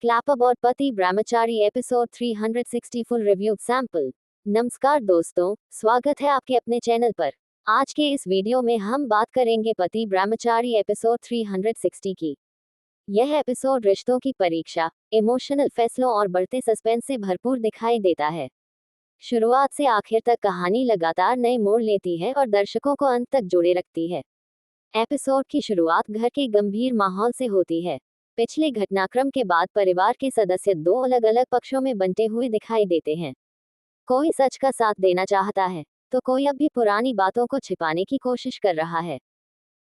क्लैपअबॉट पति ब्रह्मचारी episode 360 full review sample. नमस्कार दोस्तों, स्वागत है आपके अपने चैनल पर। आज के इस वीडियो में हम बात करेंगे पति ब्रह्मचारी एपिसोड 360 की। यह एपिसोड रिश्तों की परीक्षा, इमोशनल फैसलों और बढ़ते सस्पेंस से भरपूर दिखाई देता है। शुरुआत से आखिर तक कहानी लगातार नए मोड़ लेती है और दर्शकों को अंत तक जोड़े रखती है। एपिसोड की शुरुआत घर के गंभीर माहौल से होती है। पिछले घटनाक्रम के बाद परिवार के सदस्य दो अलग अलग पक्षों में बंटे हुए दिखाई देते हैं। कोई सच का साथ देना चाहता है, तो कोई अब भी पुरानी बातों को छिपाने की कोशिश कर रहा है।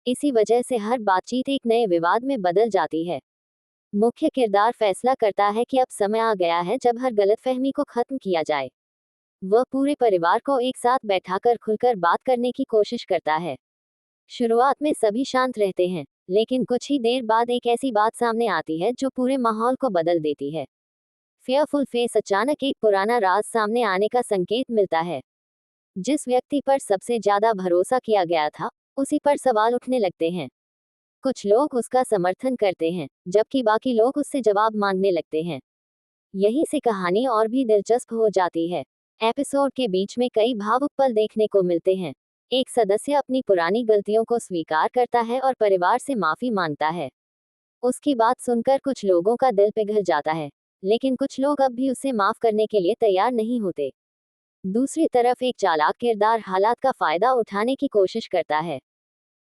इसी वजह से हर बातचीत एक नए विवाद में बदल जाती है। मुख्य किरदार फैसला करता है कि अब समय आ गया है जब हर गलतफहमी को खत्म किया जाए। वह पूरे परिवार को एक साथ बैठाकर खुलकर बात करने की कोशिश करता है। शुरुआत में सभी शांत रहते हैं, लेकिन कुछ ही देर बाद एक ऐसी बात सामने आती है जो पूरे माहौल को बदल देती है। फेयरफुल फेस अचानक एक पुराना राज सामने आने का संकेत मिलता है। जिस व्यक्ति पर सबसे ज्यादा भरोसा किया गया था, उसी पर सवाल उठने लगते हैं। कुछ लोग उसका समर्थन करते हैं, जबकि बाकी लोग उससे जवाब मांगने लगते हैं। यहीं से कहानी और भी दिलचस्प हो जाती है। एपिसोड के बीच में कई भावुक पल देखने को मिलते हैं। एक सदस्य अपनी पुरानी गलतियों को स्वीकार करता है और परिवार से माफी मांगता है। उसकी बात सुनकर कुछ लोगों का दिल पिघल जाता है, लेकिन कुछ लोग अब भी उसे माफ करने के लिए तैयार नहीं होते। दूसरी तरफ एक चालाक किरदार हालात का फायदा उठाने की कोशिश करता है।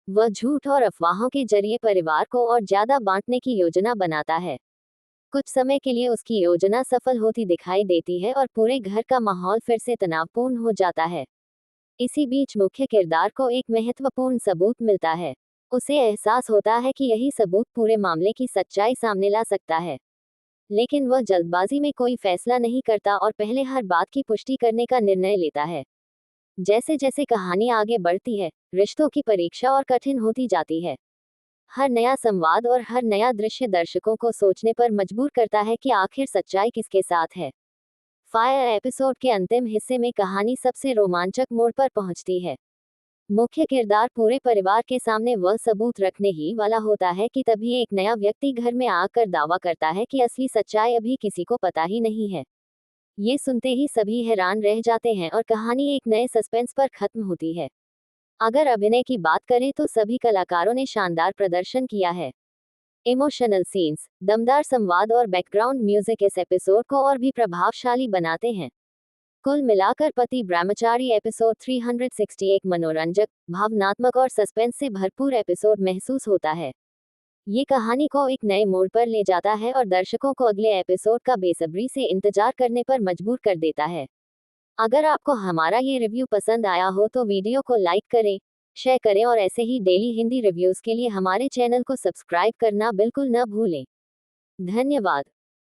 वह झूठ और अफवाहों के जरिए परिवार को और ज्यादा बांटने की योजना बनाता है। कुछ समय के लिए उसकी योजना सफल होती दिखाई देती है और पूरे घर का माहौल फिर से तनावपूर्ण हो जाता है। इसी बीच मुख्य किरदार को एक महत्वपूर्ण सबूत मिलता है। उसे एहसास होता है कि यही सबूत पूरे मामले की सच्चाई सामने ला सकता है। लेकिन वह जल्दबाजी में कोई फैसला नहीं करता और पहले हर बात की पुष्टि करने का निर्णय लेता है। जैसे जैसे कहानी आगे बढ़ती है, रिश्तों की परीक्षा और कठिन होती जाती है। हर नया संवाद और हर नया दृश्य दर्शकों को सोचने पर मजबूर करता है कि आखिर सच्चाई किसके साथ है। फायर एपिसोड के अंतिम हिस्से में कहानी सबसे रोमांचक मोड़ पर पहुंचती है। मुख्य किरदार पूरे परिवार के सामने वह सबूत रखने ही वाला होता है कि तभी एक नया व्यक्ति घर में आकर दावा करता है कि असली सच्चाई अभी किसी को पता ही नहीं है। ये सुनते ही सभी हैरान रह जाते हैं और कहानी एक नए सस्पेंस पर खत्म होती है। अगर अभिनय की बात करें तो सभी कलाकारों ने शानदार प्रदर्शन किया है। इमोशनल सीन्स, दमदार संवाद और बैकग्राउंड म्यूजिक इस एपिसोड को और भी प्रभावशाली बनाते हैं। कुल मिलाकर पति ब्रह्मचारी एपिसोड 360 एक मनोरंजक, भावनात्मक और सस्पेंस से भरपूर एपिसोड महसूस होता है। ये कहानी को एक नए मोड़ पर ले जाता है और दर्शकों को अगले एपिसोड का बेसब्री से इंतजार करने पर मजबूर कर देता है। अगर आपको हमारा ये रिव्यू पसंद आया हो तो वीडियो को लाइक करें, शेयर करें और ऐसे ही डेली हिंदी रिव्यूज के लिए हमारे चैनल को सब्सक्राइब करना बिल्कुल न भूलें। धन्यवाद।